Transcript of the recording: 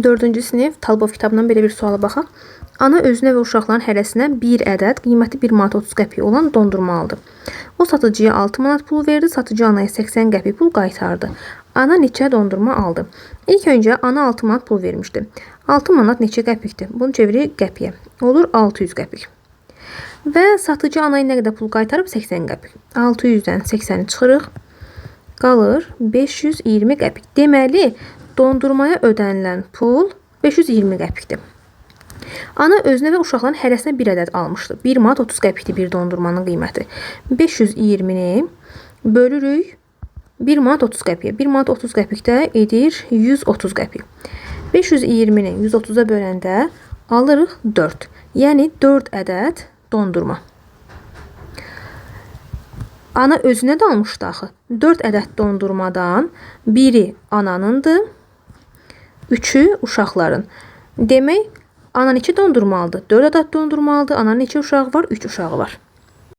4-cü sinif Talbov kitabından belə bir suala baxaq. Ana özünə və uşaqların hərəsinə bir ədəd qiyməti 1 manat 30 qəpik olan dondurma aldı. O satıcıya 6 manat pul verdi, satıcı anaya 80 qəpik pul qaytardı. Ana neçə dondurma aldı? İlk öncə ana 6 manat pul vermişdi. 6 manat neçə qəpikdir? Bunu çevirir qəpiyə. Olur 600 qəpik. Və satıcı anaya nə qədər pul qaytarıb? 80 qəpik. 600-dən 80-i çıxırıq. Qalır 520 qəpik. Deməli, dondurmaya ödənilən pul 520 qəpikdir. Ana özünə və uşaqların hərəsinə bir ədəd almışdı. 1 manat 30 qəpikdir bir dondurmanın qiyməti. 520-ni bölürük 1 manat 30 qəpiyə. 1 manat 30 qəpikdə edir 130 qəpik. 520-ni 130-a böləndə alırıq 4. Yəni 4 ədəd dondurma. Ana özünə də almışdı axı. 4 ədəd dondurmadan biri ananındır, 3-ü uşaqların. Demək, ana neçə dondurma aldı? 4 ədəd dondurma aldı. Ananın neçə uşağı var? 3 uşağı var.